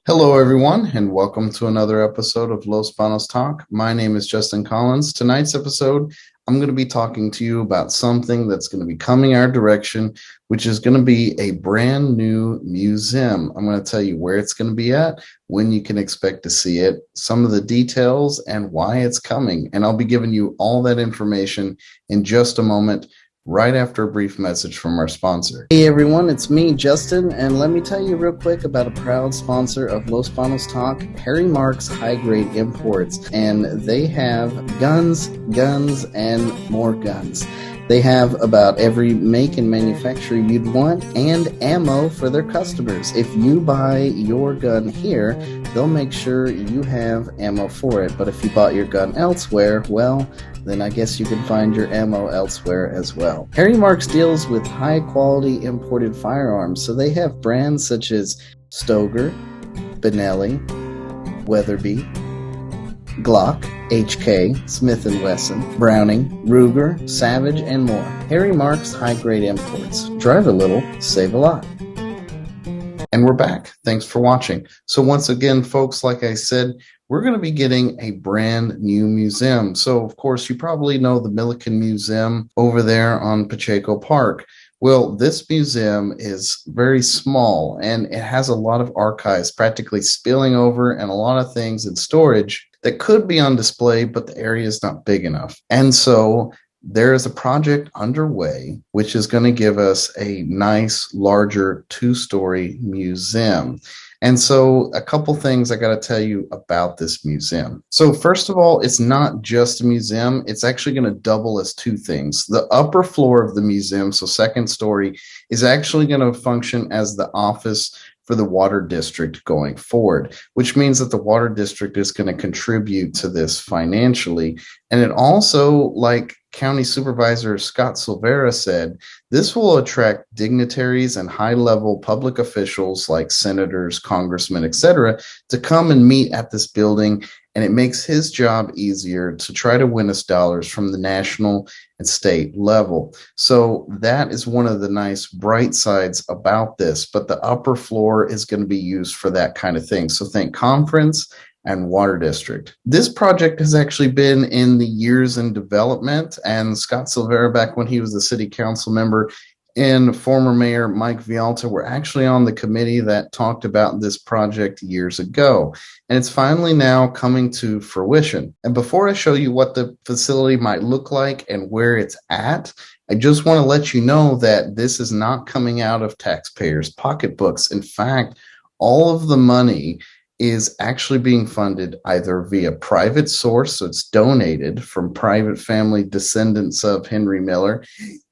Hello, everyone, and welcome to another episode of Los Banos Talk. My name is Justin Collins. Tonight's episode, I'm going to be talking to you about something that's going to be coming our direction, which is going to be a brand new museum. I'm going to tell you where it's going to be at, when you can expect to see it, some of the details, and why it's coming. And I'll be giving you all that information in just a moment, right after a brief message from our sponsor. Hey everyone, it's me, Justin, and let me tell you real quick about a proud sponsor of Los Banos Talk, Harry Mark's High Grade Imports, and they have guns, and more guns. They have about every make and manufacturer you'd want and ammo for their customers. If you buy your gun here, they'll make sure you have ammo for it. But if you bought your gun elsewhere, well, then I guess you can find your ammo elsewhere as well. Harry Marks deals with high-quality imported firearms, so they have brands such as Stoeger, Benelli, Weatherby, Glock, HK, Smith & Wesson, Browning, Ruger, Savage, and more. Harry Marks High-Grade Imports. Drive a little, save a lot. And we're back. Thanks for watching. So once again, folks, like I said, we're going to be getting a brand new museum. So, of course, you probably know the Milliken Museum over there on Pacheco Park. Well, this museum is very small, and it has a lot of archives practically spilling over and a lot of things in storage that could be on display, but the area is not big enough. And so there is a project underway which is going to give us a nice, larger two-story museum. And so a couple things I got to tell you about this museum. So first of all, it's not just a museum. It's actually going to double as two things. The upper floor of the museum, so second story, is actually going to function as the office for the water district going forward, which means that the water district is going to contribute to this financially. And it also, like County Supervisor Scott Silvera said, this will attract dignitaries and high-level public officials like senators, congressmen, etc., to come and meet at this building, and it makes his job easier to try to win us dollars from the national and state level. So that is one of the nice bright sides about this, but the upper floor is going to be used for that kind of thing. So think conference and water district. This project has actually been in the years in development, and Scott Silvera, back when he was the city council member, and former mayor Mike Vialta were actually on the committee that talked about this project years ago. And it's finally now coming to fruition. And before I show you what the facility might look like and where it's at, I just want to let you know that this is not coming out of taxpayers' pocketbooks. In fact, all of the money is actually being funded either via private source, so it's donated from private family descendants of Henry Miller,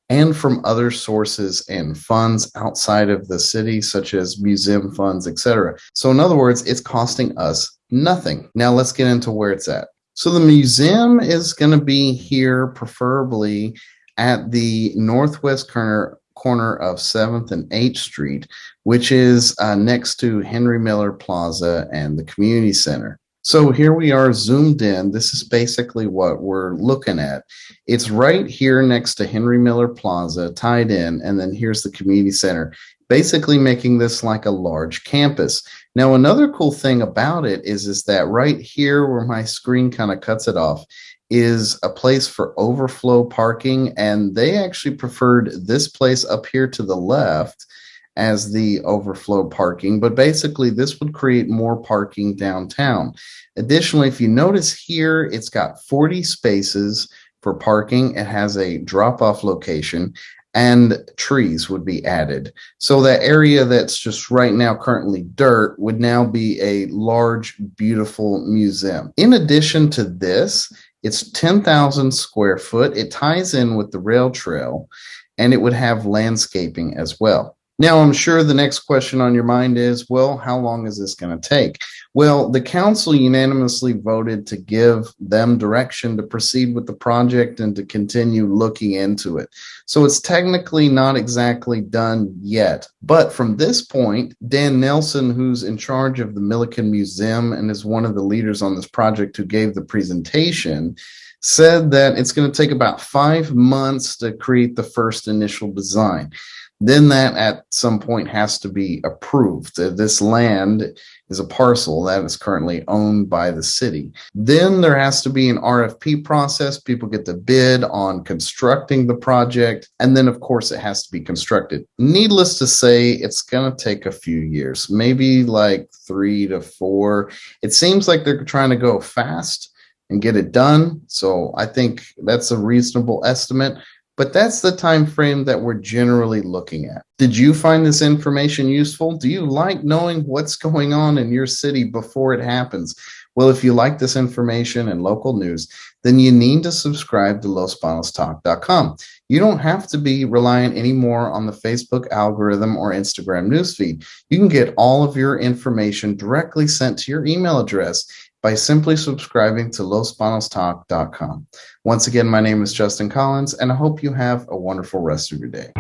and from other sources and funds outside of the city, such as museum funds, etc. So in other words, it's costing us nothing. Now let's get into where it's at. So the museum is going to be here, preferably at the northwest corner of 7th and 8th Street, which is next to Henry Miller Plaza and the community center. So here we are zoomed in. This is basically what we're looking at. It's right here next to Henry Miller Plaza, tied in, and then here's the community center, basically making this like a large campus. Now, another cool thing about it is that right here where my screen kind of cuts it off is a place for overflow parking, and they actually preferred this place up here to the left as the overflow parking, but basically this would create more parking downtown. Additionally, if you notice here, it's got 40 spaces for parking. It has a drop-off location, and trees would be added. So that area that's just right now currently dirt would now be a large, beautiful museum. In addition to this, it's 10,000 square foot. It ties in with the rail trail, and it would have landscaping as well. Now, I'm sure the next question on your mind is, well, how long is this going to take? Well, the council unanimously voted to give them direction to proceed with the project and to continue looking into it. So it's technically not exactly done yet. But from this point, Dan Nelson, who's in charge of the Milliken Museum and is one of the leaders on this project who gave the presentation, said that it's going to take about 5 months to create the first initial design. Then that at some point has to be approved. This land is a parcel that is currently owned by the city. Then there has to be an RFP process. People get to bid on constructing the project. And then, of course, it has to be constructed. Needless to say, it's going to take a few years, maybe like 3 to 4. It seems like they're trying to go fast and get it done. So I think that's a reasonable estimate. But that's the time frame that we're generally looking at. Did you find this information useful? Do you like knowing what's going on in your city before it happens? Well, if you like this information and local news, then you need to subscribe to LosBanosTalk.com. You don't have to be reliant anymore on the Facebook algorithm or Instagram newsfeed. You can get all of your information directly sent to your email address by simply subscribing to LosBanosTalk.com. Once again, my name is Justin Collins, and I hope you have a wonderful rest of your day.